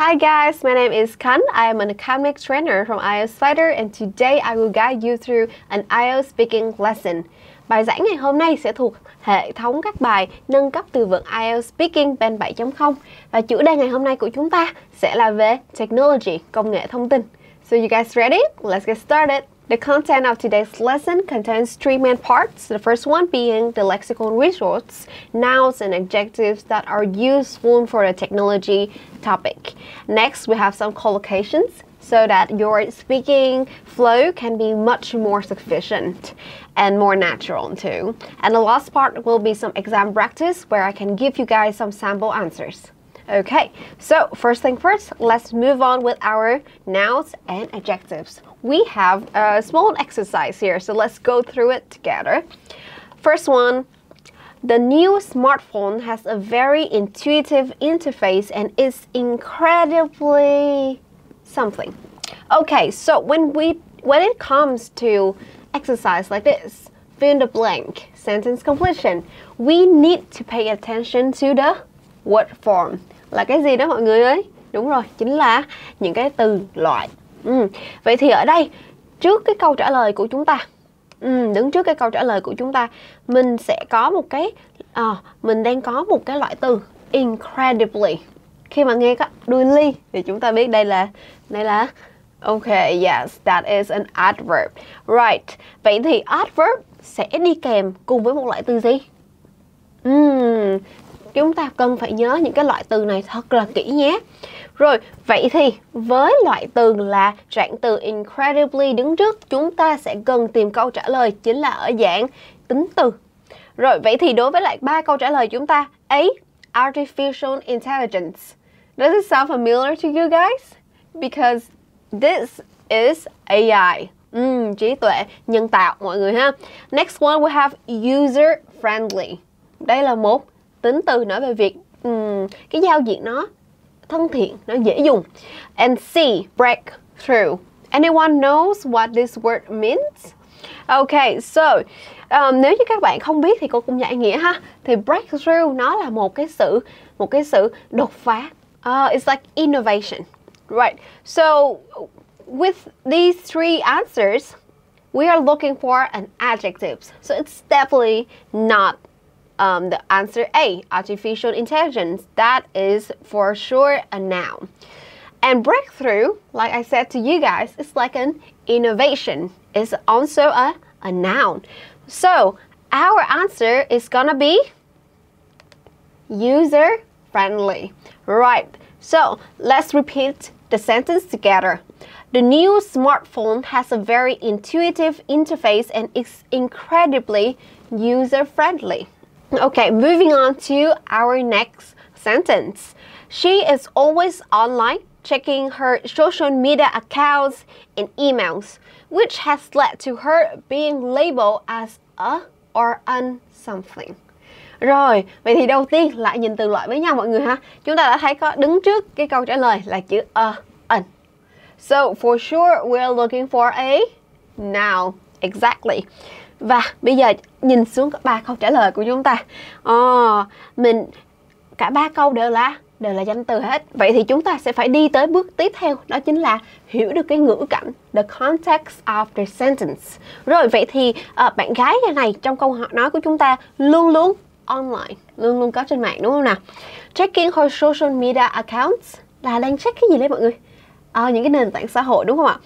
Hi guys, my name is Khánh. I am an academic trainer from IELTS Fighter and today I will guide you through an IELTS Speaking lesson. Bài giảng ngày hôm nay sẽ thuộc hệ thống các bài nâng cấp từ vựng IELTS Speaking Band 7.0 và chủ đề ngày hôm nay của chúng ta sẽ là về Technology, công nghệ thông tin. So you guys ready? Let's get started. The content of today's lesson contains three main parts. The first one being the lexical resource, nouns and adjectives that are useful for the technology topic. Next, we have some collocations so that your speaking flow can be much more sufficient and more natural too. And the last part will be some exam practice where I can give you guys some sample answers. Okay, so first thing first, let's move on with our nouns and adjectives. We have a small exercise here, so let's go through it together. First one, the new smartphone has a very intuitive interface and is incredibly something. Okay, so when it comes to exercise like this, fill in the blank, sentence completion, we need to pay attention to the word form. Là cái gì đó mọi người ơi? Đúng rồi, chính là những cái từ loại. Vậy thì ở đây, trước cái câu trả lời của chúng ta, đứng trước cái câu trả lời của chúng ta, mình sẽ có một cái, mình đang có một cái loại từ incredibly. Khi mà nghe cái đuôi ly thì chúng ta biết đây là okay, yes, that is an adverb. Right. Vậy thì adverb sẽ đi kèm cùng với một loại từ gì? Chúng ta cần phải nhớ những cái loại từ này thật là kỹ nhé. Rồi, vậy thì với loại từ là trạng từ incredibly đứng trước, chúng ta sẽ cần tìm câu trả lời chính là ở dạng tính từ. Rồi, vậy thì đối với lại 3 câu trả lời chúng ta, A. Artificial intelligence. Does it sound familiar to you guys? Because this is AI. Trí tuệ nhân tạo mọi người ha. Next one we have user friendly. Đây là một tính từ nói về việc cái giao diện nó thân thiện, nó dễ dùng. And C, breakthrough. Anyone knows what this word means? Okay, so nếu như các bạn không biết thì cô cũng giải nghĩa ha. Thì breakthrough nó là một cái sự đột phá. It's like innovation. Right. So with these three answers, we are looking for an adjective. So it's definitely not the answer A, artificial intelligence. That is for sure a noun. And breakthrough, like I said to you guys, it's like an innovation. It's also a noun. So our answer is gonna be user friendly. Right. So let's repeat the sentence together. The new smartphone has a very intuitive interface and is incredibly user friendly. Okay, moving on to our next sentence. She is always online, checking her social media accounts and emails, which has led to her being labeled as a or an something. Rồi, vậy thì đầu tiên lại nhìn từ loại với nhau mọi người ha. Chúng ta đã thấy có đứng trước cái câu trả lời là chữ a, an. So, for sure, we're looking for a noun. Exactly. Và bây giờ nhìn xuống cả 3 câu trả lời của chúng ta. Cả 3 câu đều là danh từ hết. Vậy thì chúng ta sẽ phải đi tới bước tiếp theo, đó chính là hiểu được cái ngữ cảnh, the context of the sentence. Rồi, vậy thì bạn gái này trong câu nói của chúng ta luôn luôn online, luôn luôn có trên mạng đúng không nào? Checking her social media accounts là đang check cái gì đấy mọi người? Những cái nền tảng xã hội đúng không ạ?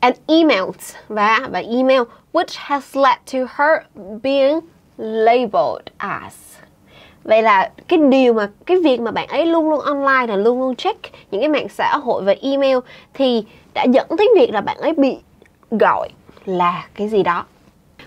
And emails và email which has led to her being labeled as. Vậy là cái việc mà bạn ấy luôn luôn online là luôn luôn check những cái mạng xã hội và email thì đã dẫn tới việc là bạn ấy bị gọi là cái gì đó.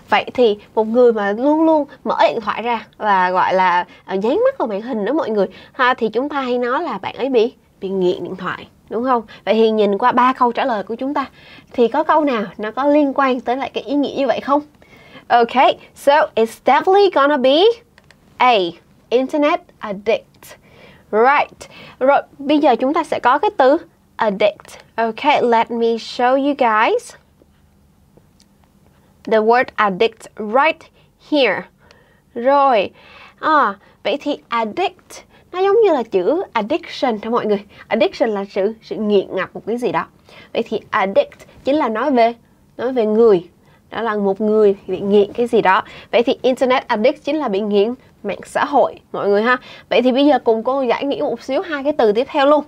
Vậy thì một người mà luôn luôn mở điện thoại ra và gọi là dán mắt vào màn hình đó mọi người ha, thì chúng ta hay nói là bạn ấy bị nghiện điện thoại. Đúng không? Vậy thì nhìn qua 3 câu trả lời của chúng ta thì có câu nào nó có liên quan tới lại cái ý nghĩa như vậy không? Okay, so it's definitely gonna be A, internet addict. Right. Rồi, bây giờ chúng ta sẽ có cái từ addict. Okay, let me show you guys the word addict right here. Rồi, vậy thì addict Nó giống như là chữ addiction đó mọi người. Addiction là sự nghiện ngập một cái gì đó. Vậy thì addict chính là nói về người. Đó là một người bị nghiện cái gì đó. Vậy thì internet addict chính là bị nghiện mạng xã hội mọi người ha. Vậy thì bây giờ cùng cô giải nghĩa một xíu hai cái từ tiếp theo luôn.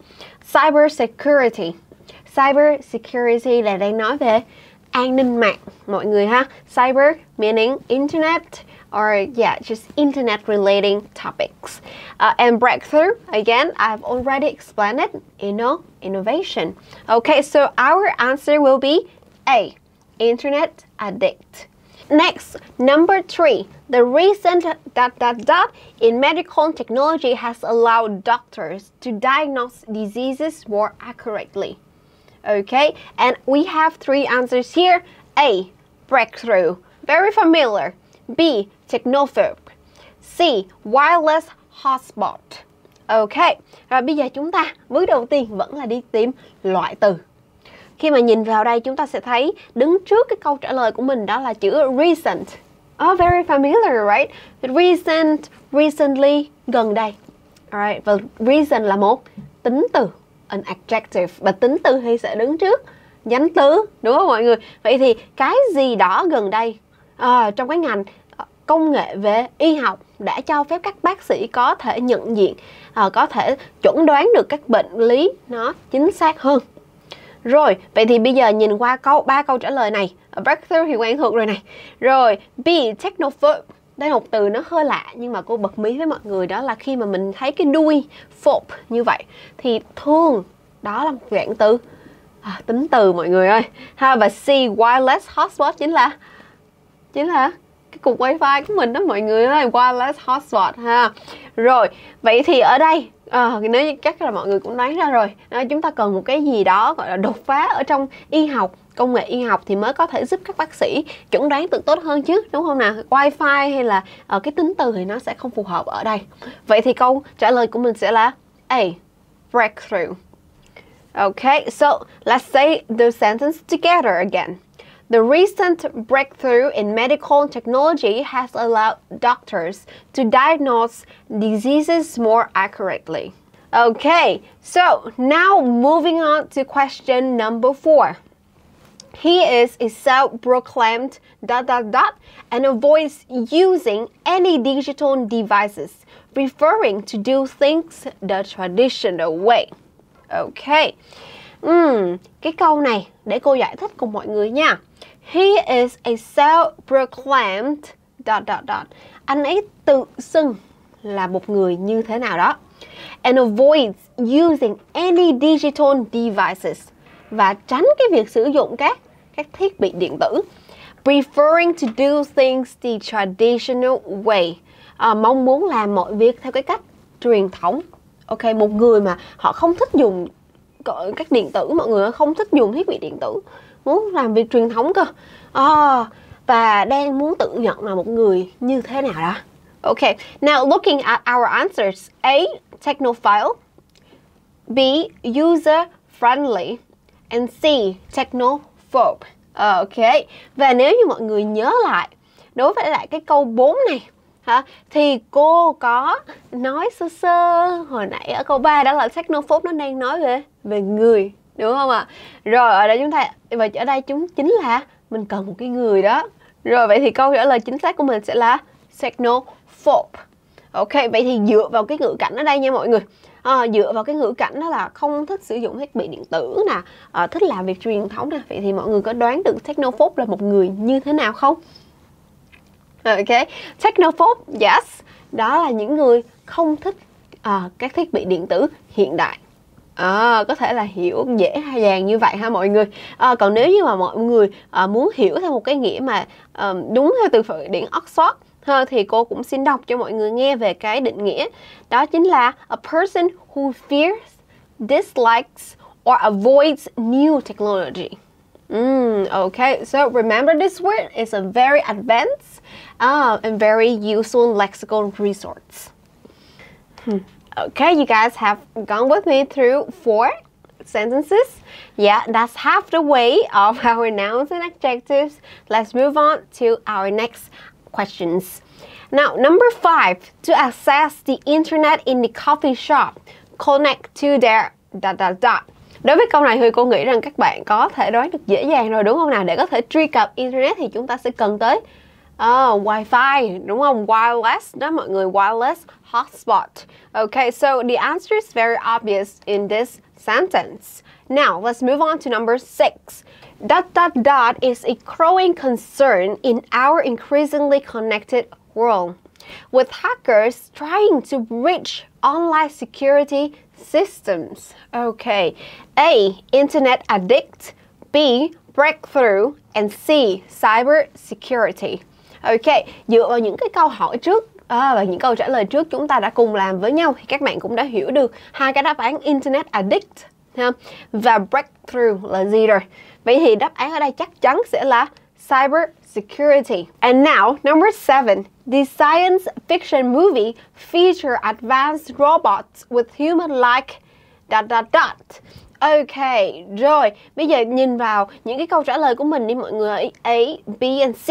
Cyber security. Cyber security là đang nói về an ninh mạng mọi người ha. Cyber meaning internet or just internet relating topics. And breakthrough, again, I've already explained it, innovation. Okay, so our answer will be A, internet addict. Next, number 3. The recent ... in medical technology has allowed doctors to diagnose diseases more accurately. Okay, and we have 3 answers here. A, breakthrough, very familiar. B, technophobe. C, wireless hotspot. Ok, rồi bây giờ chúng ta bước đầu tiên vẫn là đi tìm loại từ. Khi mà nhìn vào đây chúng ta sẽ thấy đứng trước cái câu trả lời của mình đó là chữ recent. Oh, very familiar, right? Recent, recently, gần đây. Alright, và recent là một tính từ, an adjective. Và tính từ thì sẽ đứng trước danh từ, đúng không mọi người? Vậy thì cái gì đó gần đây trong cái ngành công nghệ về y học đã cho phép các bác sĩ có thể nhận diện, có thể chuẩn đoán được các bệnh lý nó chính xác hơn. Rồi, vậy thì bây giờ nhìn qua 3 câu trả lời này. Breakthrough thì quen thuộc rồi này. Rồi, B, technophobe. Đây là một từ nó hơi lạ nhưng mà cô bật mí với mọi người đó là khi mà mình thấy cái đuôi phobe như vậy thì thường đó là một dạng từ tính từ mọi người ơi. Và C, wireless hotspot chính là cái cục wifi của mình đó mọi người ơi, wireless hotspot ha. Rồi, vậy thì ở đây nếu chắc là mọi người cũng đoán ra rồi, chúng ta cần một cái gì đó gọi là đột phá ở trong y học, công nghệ y học thì mới có thể giúp các bác sĩ chuẩn đoán được tốt hơn chứ, đúng không nào? Wifi hay là cái tính từ thì nó sẽ không phù hợp ở đây. Vậy thì câu trả lời của mình sẽ là A, breakthrough. Okay, so let's say the sentence together again. The recent breakthrough in medical technology has allowed doctors to diagnose diseases more accurately. Okay, so now moving on to question number 4. He is a self-proclaimed ... and avoids using any digital devices, preferring to do things the traditional way. Okay, cái câu này để cô giải thích cùng mọi người nha. He is a self-proclaimed ... Anh ấy tự xưng là một người như thế nào đó. And avoids using any digital devices. Và tránh cái việc sử dụng các thiết bị điện tử. Preferring to do things the traditional way. Mong muốn làm mọi việc theo cái cách truyền thống. Ok, một người mà họ không thích dùng các điện tử, mọi người không thích dùng thiết bị điện tử, muốn làm việc truyền thống cơ. Và đang muốn tự nhận là một người như thế nào đó. Okay, now looking at our answers. A, technophile. B, user friendly. And C, technophobe. Okay, và nếu như mọi người nhớ lại, đối với lại cái câu 4 này thì cô có nói sơ hồi nãy ở câu 3 đó là technophobe nó đang nói về người, đúng không ạ? Rồi ở đây chúng ta, và ở đây chúng chính là mình cần một cái người đó. Rồi vậy thì câu trả lời chính xác của mình sẽ là technophobe. Ok, vậy thì dựa vào cái ngữ cảnh ở đây nha mọi người. Dựa vào cái ngữ cảnh đó là không thích sử dụng thiết bị điện tử nè, thích làm việc truyền thống nè. Vậy thì mọi người có đoán được technophobe là một người như thế nào không? Ok, technophobe, yes, đó là những người không thích các thiết bị điện tử hiện đại. Có thể là hiểu dễ hay dàng như vậy ha mọi người. Còn nếu như mà mọi người muốn hiểu theo một cái nghĩa mà đúng theo từ điển Oxford thì cô cũng xin đọc cho mọi người nghe về cái định nghĩa. Đó chính là a person who fears, dislikes or avoids new technology. Okay, so remember this word is a very advanced and very useful lexical resource. Okay, you guys have gone with me through 4 sentences. Yeah, that's half the way of our nouns and adjectives. Let's move on to our next questions. Now, number 5, to access the internet in the coffee shop, connect to their ... Đối với câu này thì cô nghĩ rằng các bạn có thể đoán được dễ dàng rồi đúng không nào? Để có thể truy cập internet thì chúng ta sẽ cần tới Wi-Fi, đúng không? Wireless đó mọi người, wireless hotspot. Okay, so the answer is very obvious in this sentence. Now, let's move on to number 6. ... is a growing concern in our increasingly connected world, with hackers trying to breach online security systems. Okay. A. Internet addict. B. Breakthrough. And C. Cyber security. Okay. Dựa vào những cái câu hỏi trước và những câu trả lời trước chúng ta đã cùng làm với nhau thì các bạn cũng đã hiểu được hai cái đáp án Internet addict và breakthrough là gì rồi. Vậy thì đáp án ở đây chắc chắn sẽ là cyber security. And now, number 7. The science fiction movie feature advanced robots with human-like ... Okay, rồi. Bây giờ nhìn vào những cái câu trả lời của mình đi mọi người. A, B and C.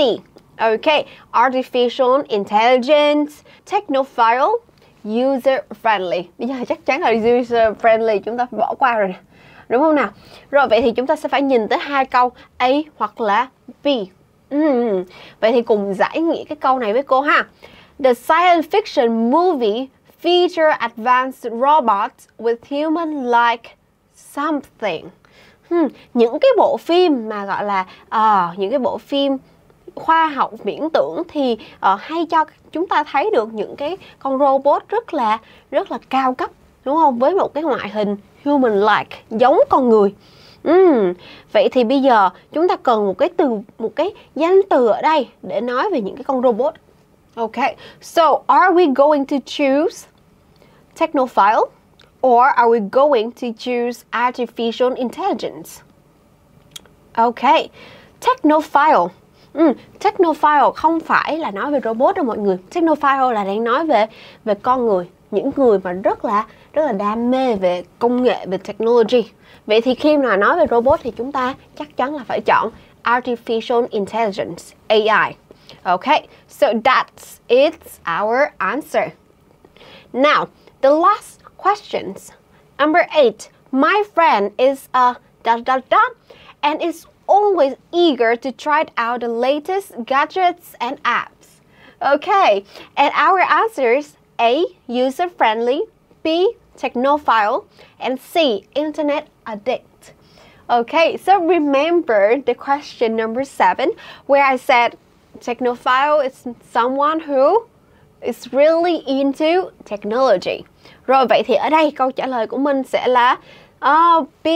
Okay, artificial intelligence, technophile, user-friendly. Bây giờ chắc chắn là user-friendly chúng ta phải bỏ qua rồi nè. Đúng không nào? Rồi vậy thì chúng ta sẽ phải nhìn tới hai câu A hoặc là B. Vậy thì cùng giải nghĩa cái câu này với cô ha. The science fiction movie feature advanced robots with human-like something. Những cái bộ phim mà gọi là những cái bộ phim khoa học viễn tưởng thì hay cho chúng ta thấy được những cái con robot rất là cao cấp, đúng không? Với một cái ngoại hình human-like, giống con người. Vậy thì bây giờ chúng ta cần một cái danh từ ở đây để nói về những cái con robot. Okay, so are we going to choose technophile or are we going to choose artificial intelligence? Okay, technophile. Technophile không phải là nói về robot đâu mọi người. Technophile là đang nói về con người, những người mà rất là đam mê về công nghệ, về technology. Vậy thì khi mà nói về robot thì chúng ta chắc chắn là phải chọn artificial intelligence, AI. Okay, so it's our answer. Now, the last questions. Number 8. My friend is a ... and is always eager to try out the latest gadgets and apps. Okay, and our answers: A. User-friendly, B. Technophile, and C. Internet addict. Okay, so remember the question number 7, where I said technophile is someone who is really into technology. Rồi vậy thì ở đây câu trả lời của mình sẽ là B.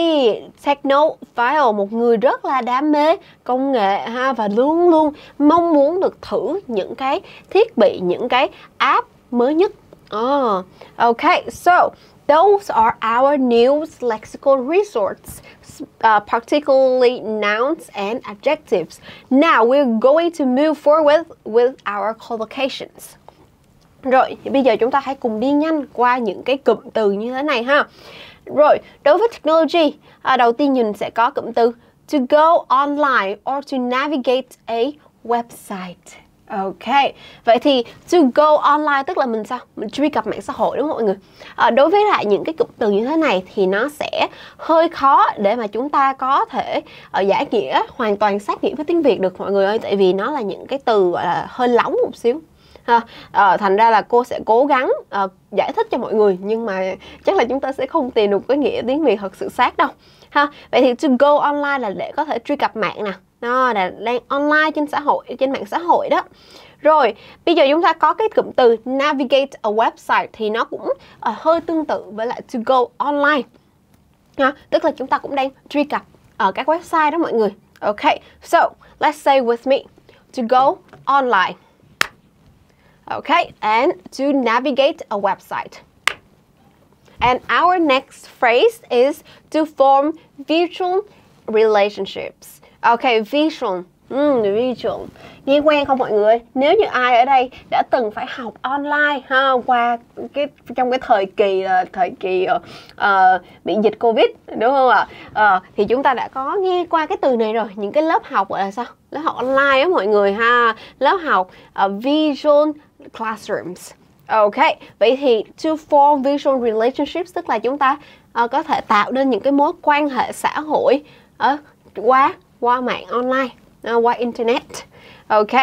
Technophile, một người rất là đam mê công nghệ ha, và luôn luôn mong muốn được thử những cái thiết bị, những cái app mới nhất. Okay, so those are our new lexical resources, particularly nouns and adjectives. Now we're going to move forward with our collocations. Rồi, bây giờ chúng ta hãy cùng đi nhanh qua những cái cụm từ như thế này ha. Rồi, đối với technology, đầu tiên nhìn sẽ có cụm từ to go online or to navigate a website. Ok, vậy thì to go online tức là mình sao? Mình truy cập mạng xã hội đúng không mọi người? Đối với lại những cái cụm từ như thế này thì nó sẽ hơi khó để mà chúng ta có thể giải nghĩa hoàn toàn sát nghĩa với tiếng Việt được mọi người ơi. Tại vì nó là những cái từ gọi là hơi lóng một xíu. Thành ra là cô sẽ cố gắng giải thích cho mọi người, nhưng mà chắc là chúng ta sẽ không tìm được cái nghĩa tiếng Việt thật sự sát đâu ha. Vậy thì to go online là để có thể truy cập mạng nè, nó là đang online trên xã hội, trên mạng xã hội đó. Rồi bây giờ chúng ta có cái cụm từ navigate a website thì nó cũng hơi tương tự với lại to go online ha, tức là chúng ta cũng đang truy cập ở các website đó mọi người. Ok, so let's say with me, to go online. Okay, and to navigate a website. And our next phrase is to form virtual relationships. Okay, visual. Visual. Nghe quen không mọi người? Nếu như ai ở đây đã từng phải học online ha, qua trong cái thời kỳ bị dịch Covid đúng không ạ? Thì chúng ta đã có nghe qua cái từ này rồi. Những cái lớp học gọi là sao? Lớp học online đó mọi người ha. Lớp học visual classrooms. Ok, vậy thì to form visual relationships tức là chúng ta có thể tạo nên những cái mối quan hệ xã hội qua mạng online, qua internet. Ok,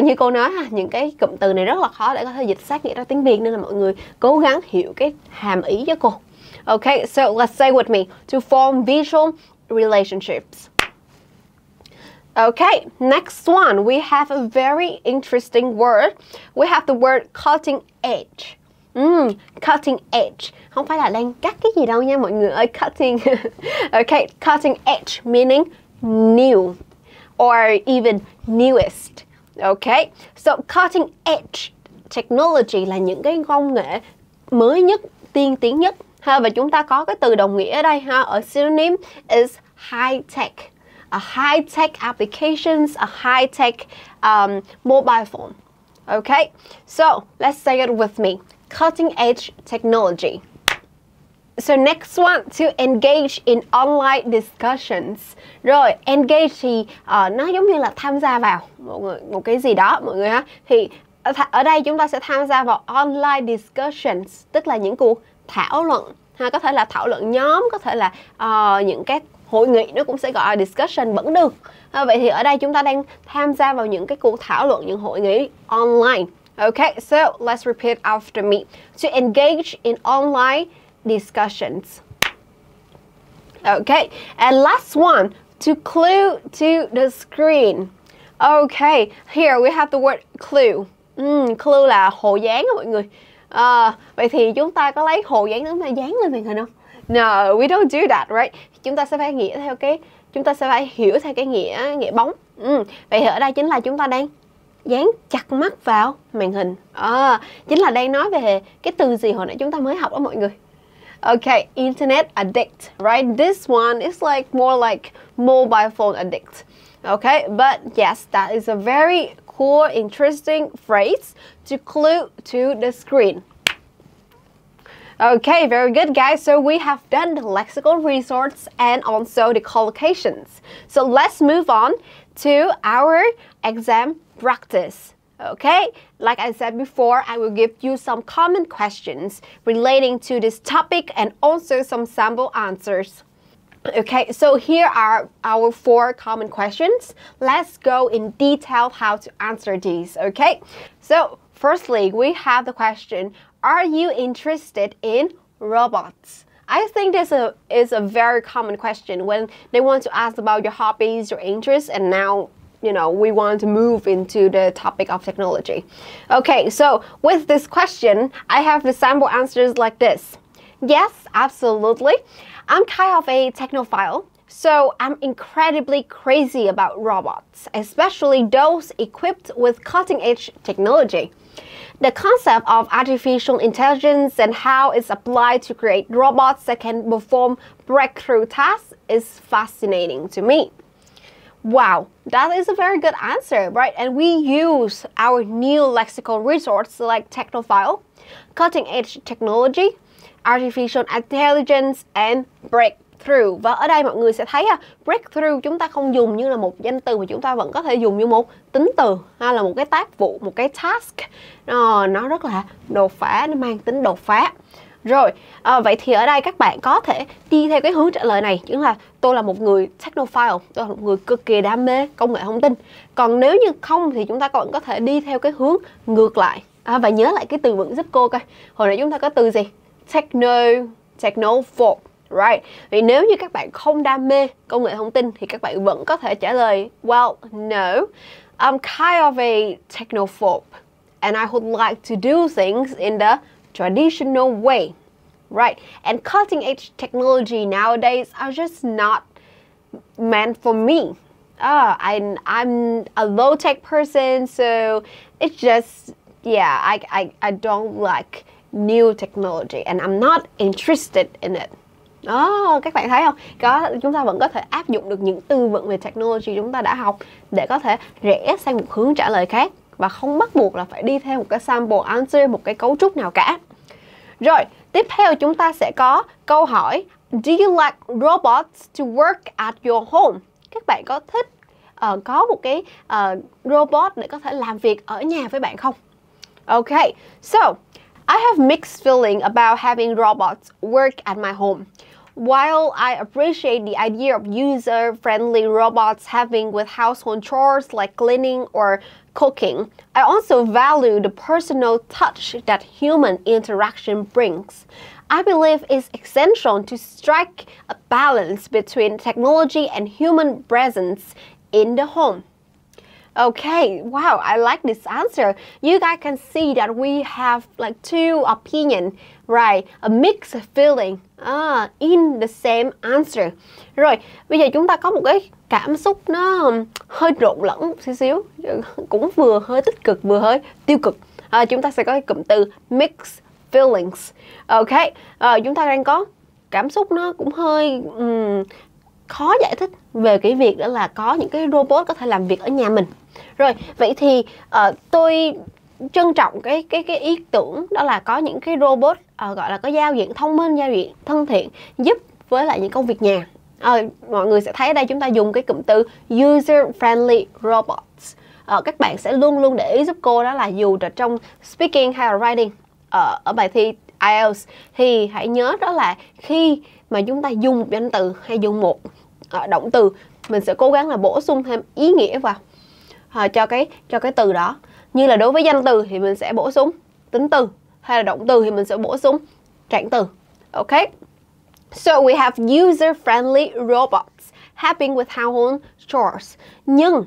như cô nói những cái cụm từ này rất là khó để có thể dịch sát nghĩa ra tiếng Việt, nên là mọi người cố gắng hiểu cái hàm ý cho cô. Ok, so let's say with me, to form visual relationships. Okay, next one, we have a very interesting word. We have the word cutting edge. Cutting edge. Không phải là đang cắt cái gì đâu nha mọi người ơi, cutting. Okay, cutting edge meaning new or even newest. Okay, so cutting edge technology là những cái công nghệ mới nhất, tiên tiến nhất. Và chúng ta có cái từ đồng nghĩa ở đây ở synonym is high tech. A high-tech applications, a high-tech mobile phone. Okay, so let's say it with me. Cutting edge technology. So next one, to engage in online discussions. Rồi, engage thì nó giống như là tham gia vào một cái gì đó mọi người ha. Thì ở đây chúng ta sẽ tham gia vào online discussions, tức là những cuộc thảo luận. Có thể là thảo luận nhóm, có thể là những cái hội nghị, nó cũng sẽ gọi là discussion vẫn được. Vậy thì ở đây chúng ta đang tham gia vào những cái cuộc thảo luận, những hội nghị online. Okay, so let's repeat after me. To engage in online discussions. Okay, and last one, to clue to the screen. Okay, here we have the word clue. Clue là hồ dán đó mọi người. Vậy thì chúng ta có lấy hồ dán chúng ta dán lên màn hình không? No, we don't do that, right? Chúng ta sẽ phải hiểu theo cái nghĩa bóng. Vậy thì ở đây chính là chúng ta đang dán chặt mắt vào màn hình. Chính là đang nói về cái từ gì hồi nãy chúng ta mới học đó mọi người. Okay, internet addict, right? This one is like more like mobile phone addict. Okay, but yes, that is a very cool, interesting phrase, to clue to the screen. Okay, very good guys. So we have done the lexical resource and also the collocations. So let's move on to our exam practice. Okay, like I said before, I will give you some common questions relating to this topic and also some sample answers. Okay, so here are our 4 common questions. Let's go in detail how to answer these, okay? So, firstly, we have the question, are you interested in robots? I think this is a very common question when they want to ask about your hobbies, your interests, and now, you know, we want to move into the topic of technology. Okay, so with this question, I have the sample answers like this. Yes, absolutely. I'm kind of a technophile, so I'm incredibly crazy about robots, especially those equipped with cutting-edge technology. The concept of artificial intelligence and how it's applied to create robots that can perform breakthrough tasks is fascinating to me. Wow, that is a very good answer, right? And we use our new lexical resource like technophile, cutting-edge technology, artificial intelligence and breakthrough. Và ở đây mọi người sẽ thấy breakthrough chúng ta không dùng như là một danh từ mà chúng ta vẫn có thể dùng như một tính từ hay là một cái tác vụ, một cái task. Nó rất là đột phá, nó mang tính đột phá. Rồi, vậy thì ở đây các bạn có thể đi theo cái hướng trả lời này, chính là tôi là một người technophile, tôi là một người cực kỳ đam mê công nghệ thông tin. Còn nếu như không thì chúng ta vẫn có thể đi theo cái hướng ngược lại. Và nhớ lại cái từ vựng giúp cô coi. Hồi nãy chúng ta có từ gì? Technophobe, right? Vì nếu như các bạn không đam mê công nghệ thông tin thì các bạn vẫn có thể trả lời well, no, I'm kind of a technophobe and I would like to do things in the traditional way, right? And cutting edge technology nowadays are just not meant for me. I'm a low tech person, so it's just, yeah, I don't like new technology and I'm not interested in it. Các bạn thấy không? Chúng ta vẫn có thể áp dụng được những từ vựng về technology chúng ta đã học để có thể rẽ sang một hướng trả lời khác và không bắt buộc là phải đi theo một cái sample answer, một cái cấu trúc nào cả. Rồi, tiếp theo chúng ta sẽ có câu hỏi do you like robots to work at your home? Các bạn có thích có một cái robot để có thể làm việc ở nhà với bạn không? Okay, so I have mixed feeling about having robots work at my home. While I appreciate the idea of user-friendly robots helping with household chores like cleaning or cooking, I also value the personal touch that human interaction brings. I believe it's essential to strike a balance between technology and human presence in the home. Okay, wow, I like this answer. You guys can see that we have like two opinions, right? A mixed feeling in the same answer. Rồi, bây giờ chúng ta có một cái cảm xúc nó hơi trộn lẫn một xíu, cũng vừa hơi tích cực vừa hơi tiêu cực. Chúng ta sẽ có cái cụm từ mixed feelings. Ok, chúng ta đang có cảm xúc nó cũng hơi khó giải thích về cái việc đó là có những cái robot có thể làm việc ở nhà mình. Rồi, vậy thì tôi trân trọng cái ý tưởng đó là có những cái robot gọi là có giao diện thông minh, giao diện thân thiện giúp với lại những công việc nhà. Mọi người sẽ thấy ở đây chúng ta dùng cái cụm từ user-friendly robots. Các bạn sẽ luôn luôn để ý giúp cô đó là dù là trong speaking hay là writing ở bài thi IELTS thì hãy nhớ đó là khi mà chúng ta dùng một danh từ hay dùng một động từ, mình sẽ cố gắng là bổ sung thêm ý nghĩa vào cho cái từ đó. Như là đối với danh từ thì mình sẽ bổ sung tính từ, hay là động từ thì mình sẽ bổ sung trạng từ. Ok. So we have user-friendly robots helping with household chores. Nhưng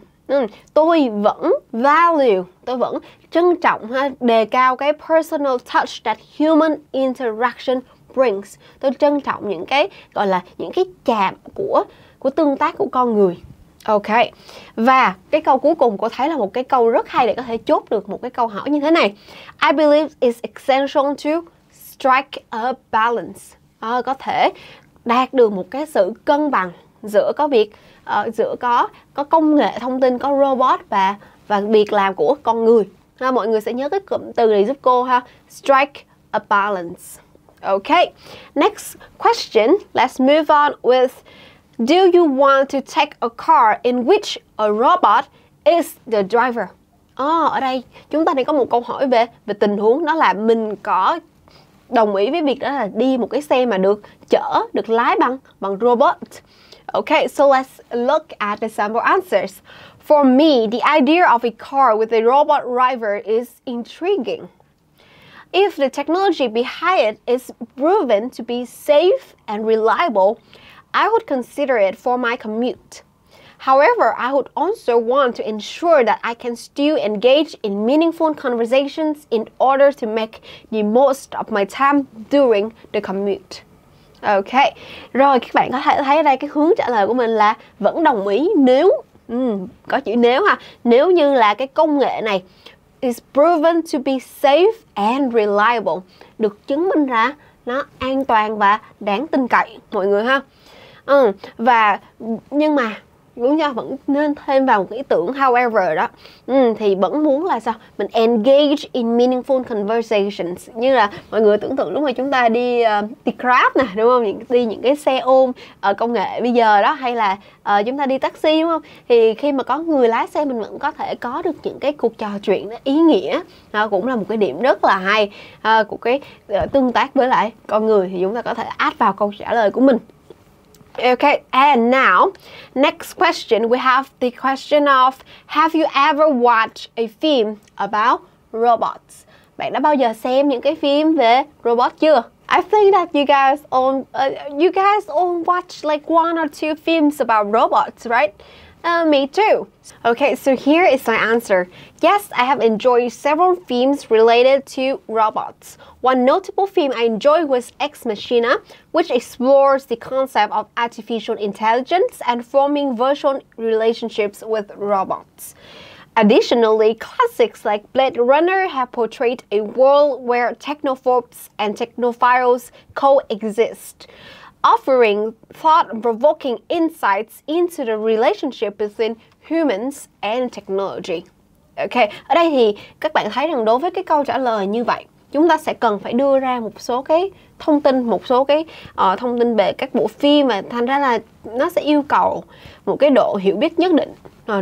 tôi vẫn value, tôi vẫn trân trọng đề cao cái personal touch that human interaction brings. Tôi trân trọng những cái gọi là những cái chạm của tương tác của con người. Ok. Và cái câu cuối cùng cô thấy là một cái câu rất hay để có thể chốt được một cái câu hỏi như thế này. I believe it's essential to strike a balance. Có thể đạt được một cái sự cân bằng giữa có việc giữa có công nghệ thông tin, có robot và việc làm của con người. Mọi người sẽ nhớ cái cụm từ này giúp cô ha. Strike a balance. Okay. Next question. Let's move on with: do you want to take a car in which a robot is the driver? Ở đây chúng ta đang có một câu hỏi về tình huống, đó là mình có đồng ý với việc đó là đi một cái xe mà được lái bằng robot. Okay, so let's look at the sample answers. For me, the idea of a car with a robot driver is intriguing. If the technology behind it is proven to be safe and reliable, I would consider it for my commute. However, I would also want to ensure that I can still engage in meaningful conversations in order to make the most of my time during the commute. Ok, rồi các bạn có thể thấy ở đây cái hướng trả lời của mình là vẫn đồng ý nếu, có chữ nếu ha, nếu như là cái công nghệ này is proven to be safe and reliable, được chứng minh ra nó an toàn và đáng tin cậy mọi người ha. Và nhưng mà chúng ta vẫn nên thêm vào một ý tưởng however đó, thì vẫn muốn là sao, mình engage in meaningful conversations, như là mọi người tưởng tượng lúc mà chúng ta đi Grab nè, đúng không, đi những cái xe ôm công nghệ bây giờ đó, hay là chúng ta đi taxi, đúng không, thì khi mà có người lái xe mình vẫn có thể có được những cái cuộc trò chuyện ý nghĩa. Đó cũng là một cái điểm rất là hay của cái tương tác với lại con người, thì chúng ta có thể add vào câu trả lời của mình. Okay, and now, next question, we have the question of: have you ever watched a film about robots? Bạn đã bao giờ xem những cái phim về robot chưa? I think that you guys all watch like one or two films about robots, right? Me too. Okay, so here is my answer. Yes, I have enjoyed several films related to robots. One notable film I enjoyed was Ex Machina, which explores the concept of artificial intelligence and forming virtual relationships with robots. Additionally, classics like Blade Runner have portrayed a world where technophobes and technophiles coexist, offering thought-provoking insights into the relationship between humans and technology. Ok, ở đây thì các bạn thấy rằng đối với cái câu trả lời như vậy, chúng ta sẽ cần phải đưa ra một số cái thông tin, một số cái thông tin về các bộ phim, mà thành ra là nó sẽ yêu cầu một cái độ hiểu biết nhất định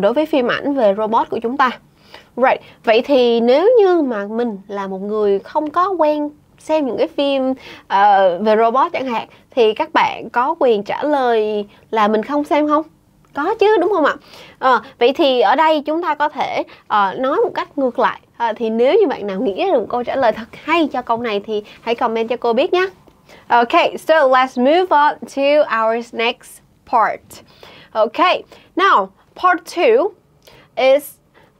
đối với phim ảnh về robot của chúng ta. Right, vậy thì nếu như mà mình là một người không có quen xem những cái phim về robot chẳng hạn, thì các bạn có quyền trả lời là mình không xem không? Có chứ, đúng không ạ? Vậy thì ở đây chúng ta có thể nói một cách ngược lại. Thì nếu như bạn nào nghĩ ra được một câu trả lời thật hay cho câu này thì hãy comment cho cô biết nhé. Okay, so let's move on to our next part. Okay, now part 2 is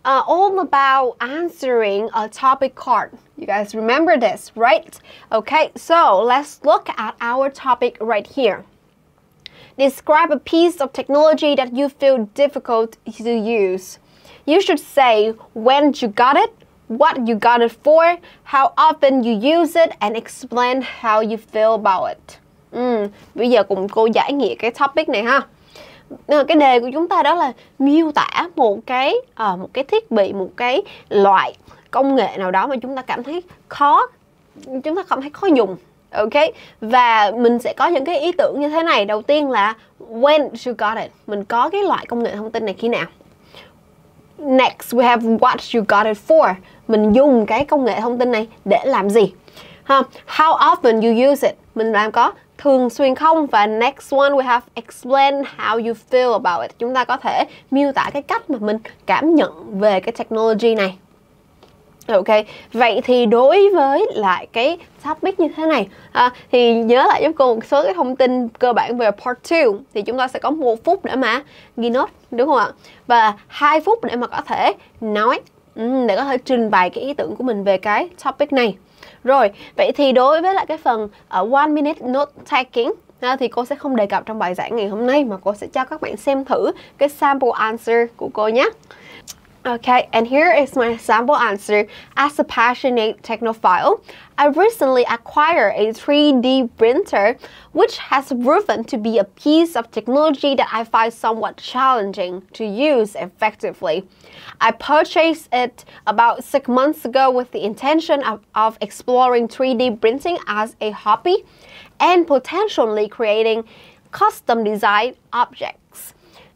all about answering a topic card. You guys remember this, right? Okay, so let's look at our topic right here. Describe a piece of technology that you feel difficult to use. You should say when you got it, what you got it for, how often you use it, and explain how you feel about it. Bây giờ cùng cô giải nghĩa cái topic này ha. Cái đề của chúng ta đó là miêu tả một cái thiết bị, một cái loại công nghệ nào đó mà chúng ta cảm thấy khó dùng. Ok, và mình sẽ có những cái ý tưởng như thế này. Đầu tiên là when you got it, mình có cái loại công nghệ thông tin này khi nào. Next we have what you got it for, mình dùng cái công nghệ thông tin này để làm gì. How often you use it, mình làm có thường xuyên không. Và next one we have explain how you feel about it, chúng ta có thể miêu tả cái cách mà mình cảm nhận về cái technology này. Ok, vậy thì đối với lại cái topic như thế này thì nhớ lại giúp cô một số cái thông tin cơ bản về part 2. Thì chúng ta sẽ có 1 phút để mà ghi note, đúng không ạ? Và 2 phút để mà có thể nói, để có thể trình bày cái ý tưởng của mình về cái topic này. Rồi, vậy thì đối với lại cái phần 1 minute note taking thì cô sẽ không đề cập trong bài giảng ngày hôm nay, mà cô sẽ cho các bạn xem thử cái sample answer của cô nhé. Okay, and here is my sample answer. As a passionate technophile, I recently acquired a 3D printer, which has proven to be a piece of technology that I find somewhat challenging to use effectively. I purchased it about 6 months ago with the intention of exploring 3D printing as a hobby and potentially creating custom design objects.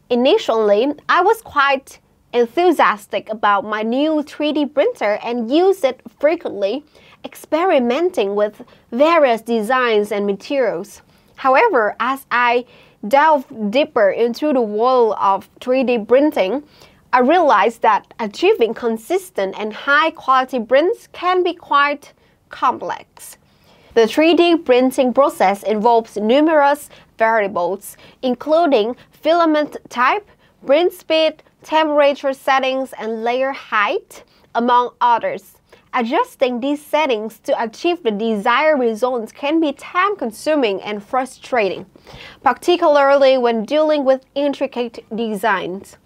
Initially, I was quite enthusiastic about my new 3D printer and use it frequently, experimenting with various designs and materials. However, as I delve deeper into the world of 3D printing, I realized that achieving consistent and high-quality prints can be quite complex. The 3D printing process involves numerous variables, including filament type, print speed, temperature settings, and layer height, among others. Adjusting these settings to achieve the desired results can be time-consuming and frustrating, particularly when dealing with intricate designs.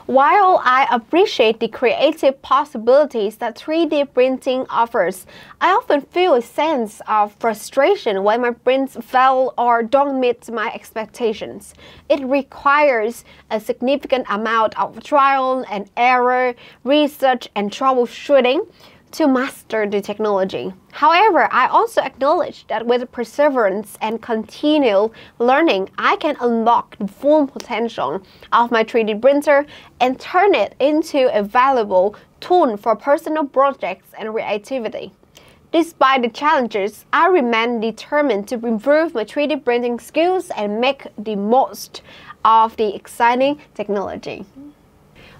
While I appreciate the creative possibilities that 3D printing offers, I often feel a sense of frustration when my prints fail or don't meet my expectations. It requires a significant amount of trial and error, research, and troubleshooting to master the technology. However, I also acknowledge that with perseverance and continual learning, I can unlock the full potential of my 3D printer and turn it into a valuable tool for personal projects and creativity. Despite the challenges, I remain determined to improve my 3D printing skills and make the most of the exciting technology.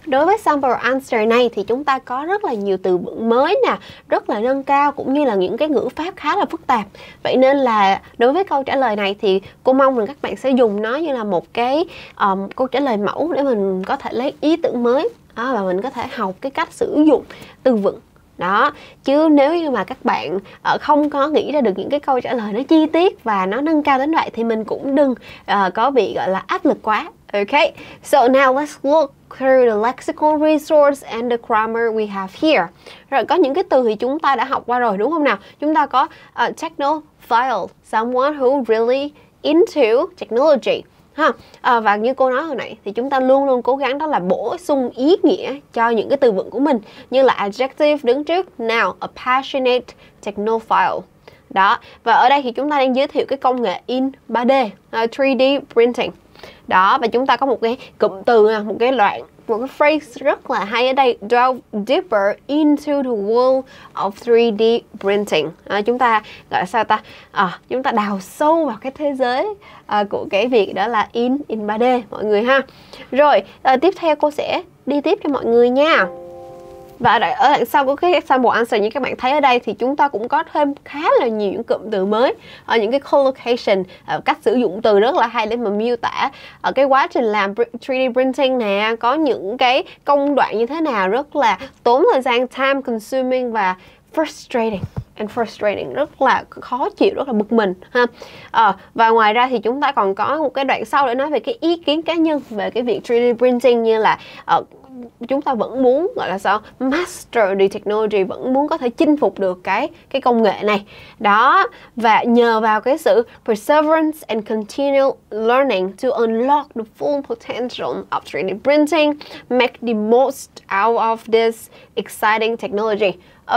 Đối với sample answer này thì chúng ta có rất là nhiều từ vựng mới nè, rất là nâng cao, cũng như là những cái ngữ pháp khá là phức tạp. Vậy nên là đối với câu trả lời này thì cô mong rằng các bạn sẽ dùng nó như là một cái câu trả lời mẫu để mình có thể lấy ý tưởng mới và mình có thể học cái cách sử dụng từ vựng. Đó, chứ nếu như mà các bạn không có nghĩ ra được những cái câu trả lời nó chi tiết và nó nâng cao đến vậy thì mình cũng đừng có bị gọi là áp lực quá. Okay, so now let's look through the lexical resource and the grammar we have here. Rồi, có những cái từ thì chúng ta đã học qua rồi, đúng không nào? Chúng ta có technophile, someone who really into technology. Và như cô nói hồi nãy thì chúng ta luôn luôn cố gắng đó là bổ sung ý nghĩa cho những cái từ vựng của mình, như là adjective đứng trước noun, a passionate technophile. Đó, và ở đây thì chúng ta đang giới thiệu cái công nghệ in 3D, 3D printing. Đó, và chúng ta có một cái cụm từ, một cái phrase rất là hay ở đây: delve deeper into the world of 3D printing. Chúng ta gọi là sao ta? Chúng ta đào sâu vào cái thế giới của cái việc đó là in 3D mọi người ha. Rồi, tiếp theo cô sẽ đi tiếp cho mọi người nha. Và ở đằng sau của cái sample answer như các bạn thấy ở đây thì chúng ta cũng có thêm khá là nhiều những cụm từ mới, những cái collocation, cách sử dụng từ rất là hay để mà miêu tả cái quá trình làm 3D printing nè, có những cái công đoạn như thế nào rất là tốn thời gian, time consuming và frustrating, rất là khó chịu, rất là bực mình ha. Và ngoài ra thì chúng ta còn có một cái đoạn sau để nói về cái ý kiến cá nhân về cái việc 3D printing, như là chúng ta vẫn muốn gọi là sao, master the technology, vẫn muốn có thể chinh phục được cái công nghệ này đó, và nhờ vào cái sự perseverance and continual learning to unlock the full potential of 3D printing, make the most out of this exciting technology.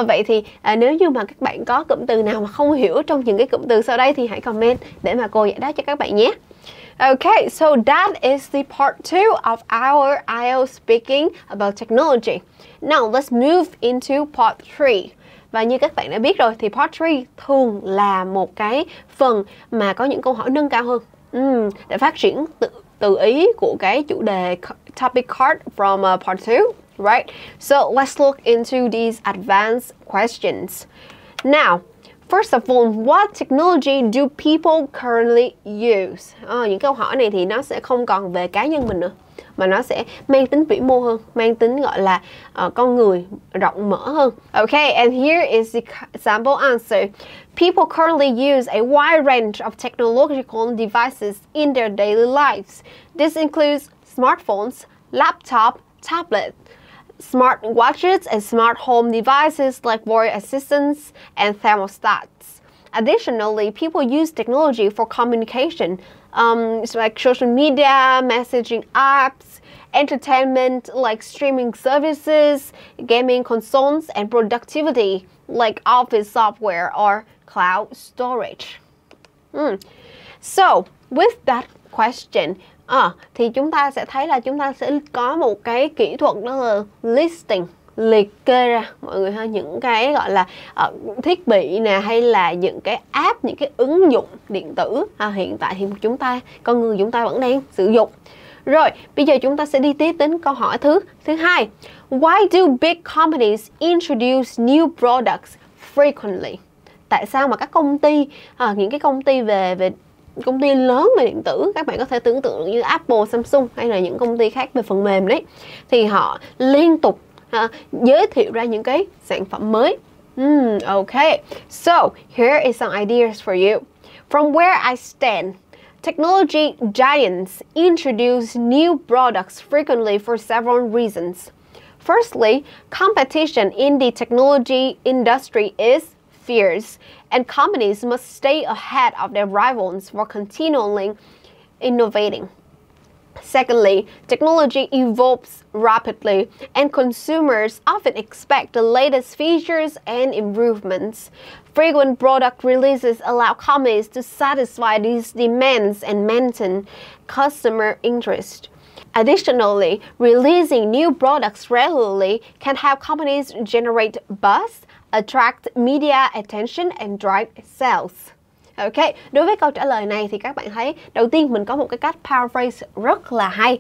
Vậy thì nếu như mà các bạn có cụm từ nào mà không hiểu trong những cái cụm từ sau đây thì hãy comment để mà cô giải đáp cho các bạn nhé. Okay, so that is the part 2 of our IELTS speaking about technology. Now let's move into part 3. Và như các bạn đã biết rồi thì part 3 thường là một cái phần mà có những câu hỏi nâng cao hơn, để phát triển từ ý của cái chủ đề topic card from part 2, right? So let's look into these advanced questions. Now, first of all, what technology do people currently use? Những câu hỏi này thì nó sẽ không còn về cá nhân mình nữa, mà nó sẽ mang tính vĩ mô hơn, mang tính gọi là con người rộng mở hơn. Okay, and here is the sample answer. People currently use a wide range of technological devices in their daily lives. This includes smartphones, laptop, tablet, smart watches and smart home devices like voice assistants and thermostats. Additionally, people use technology for communication, like social media, messaging apps, entertainment like streaming services, gaming consoles, and productivity like office software or cloud storage. So, with that question, thì chúng ta sẽ thấy là chúng ta sẽ có một cái kỹ thuật đó là listing, liệt kê ra mọi người ha, những cái gọi là thiết bị nè, hay là những cái app, những cái ứng dụng điện tử hiện tại thì con người chúng ta vẫn đang sử dụng. Rồi, bây giờ chúng ta sẽ đi tiếp đến câu hỏi thứ hai. Why do big companies introduce new products frequently? Tại sao mà các công ty, những cái công ty về công ty lớn về điện tử, các bạn có thể tưởng tượng như Apple, Samsung hay là những công ty khác về phần mềm đấy, thì họ liên tục giới thiệu ra những cái sản phẩm mới. Okay, so here is some ideas for you. From where I stand, technology giants introduce new products frequently for several reasons. Firstly, competition in the technology industry is fierce, and companies must stay ahead of their rivals for continually innovating. Secondly, technology evolves rapidly, and consumers often expect the latest features and improvements. Frequent product releases allow companies to satisfy these demands and maintain customer interest. Additionally, releasing new products regularly can help companies generate buzz, attract media attention and drive sales. Ok, đối với câu trả lời này thì các bạn thấy đầu tiên mình có một cái cách paraphrase rất là hay.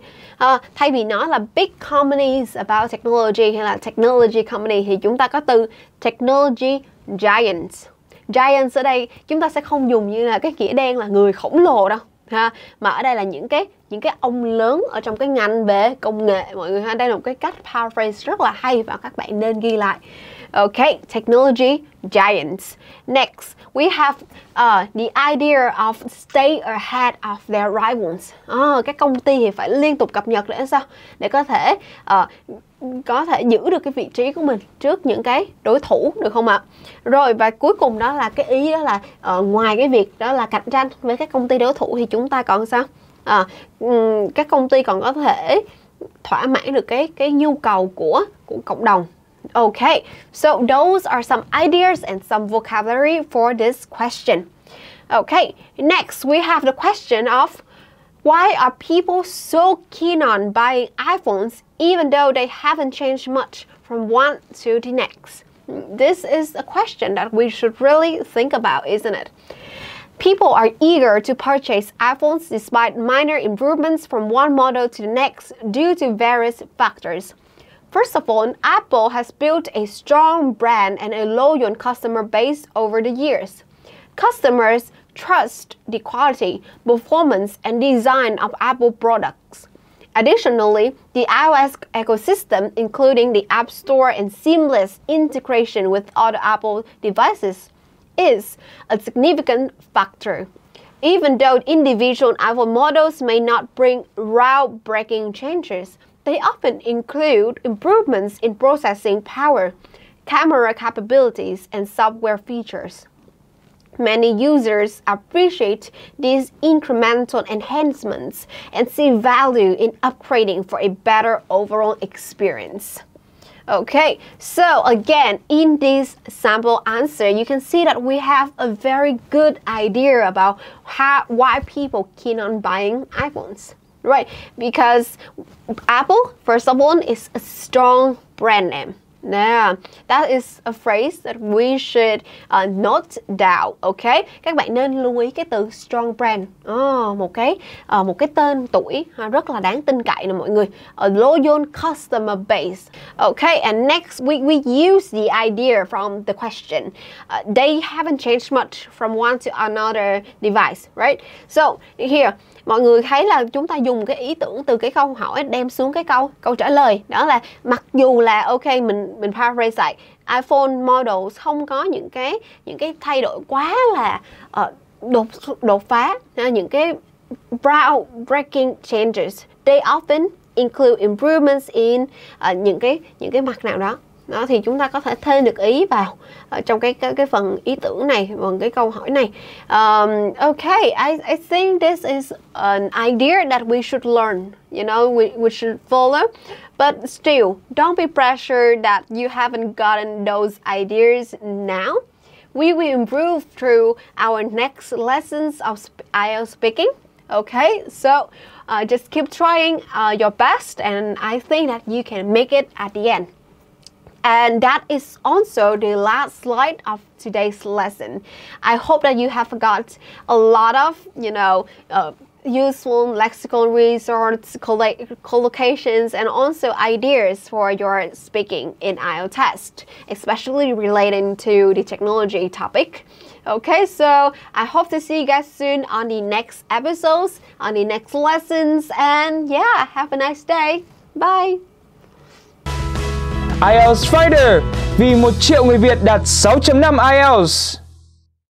Thay vì nói là big companies about technology hay là technology company thì chúng ta có từ technology giants. Giants ở đây chúng ta sẽ không dùng như là cái nghĩa đen là người khổng lồ đâu ha, mà ở đây là những cái ông lớn ở trong cái ngành về công nghệ mọi người ha. Đây là một cái cách paraphrase rất là hay và các bạn nên ghi lại. Okay, technology giants. Next, we have the idea of stay ahead of their rivals. Các công ty thì phải liên tục cập nhật để sao? Để có thể giữ được cái vị trí của mình trước những cái đối thủ, được không ạ? Rồi, và cuối cùng đó là cái ý đó là ngoài cái việc đó là cạnh tranh với các công ty đối thủ thì chúng ta còn sao? Các công ty còn có thể thỏa mãn được cái nhu cầu của cộng đồng. Okay, so those are some ideas and some vocabulary for this question. Okay, next we have the question of Why are people so keen on buying iPhones even though they haven't changed much from one to the next? This is a question that we should really think about, isn't it? People are eager to purchase iPhones despite minor improvements from one model to the next due to various factors. First of all, Apple has built a strong brand and a loyal customer base over the years. Customers trust the quality, performance, and design of Apple products. Additionally, the iOS ecosystem, including the App Store and seamless integration with other Apple devices, is a significant factor. Even though individual iPhone models may not bring groundbreaking changes, they often include improvements in processing power, camera capabilities, and software features. Many users appreciate these incremental enhancements and see value in upgrading for a better overall experience. Okay, so again, in this sample answer, you can see that we have a very good idea about why people keen on buying iPhones, right? Because Apple, first of all, is a strong brand name. Yeah, that is a phrase that we should note down, okay? Các bạn nên lưu ý cái từ strong brand. Một cái tên tuổi rất là đáng tin cậy nè mọi người. A loyal customer base. Okay, and next we use the idea from the question. They haven't changed much from one to another device, right? So here, mọi người thấy là chúng ta dùng cái ý tưởng từ cái câu hỏi đem xuống cái câu trả lời. Đó là mặc dù là ok, mình paraphrase lại, iPhone models không có những cái thay đổi quá là đột phá, những cái groundbreaking changes. They often include improvements in những cái mặt nào đó. Đó thì chúng ta có thể thêm được ý vào trong cái phần ý tưởng này, bằng cái câu hỏi này. Okay, I think this is an idea that we should learn. You know, we should follow. But still, don't be pressured that you haven't gotten those ideas now. We will improve through our next lessons of IELTS speaking. Okay, so just keep trying your best, and I think that you can make it at the end. And that is also the last slide of today's lesson. I hope that you have got a lot of, useful lexical resources, collocations, and also ideas for your speaking in IELTS test, especially relating to the technology topic. Okay, so I hope to see you guys soon on the next episodes, on the next lessons, and yeah, have a nice day. Bye! IELTS Fighter, vì 1 triệu người Việt đạt 6.5 IELTS.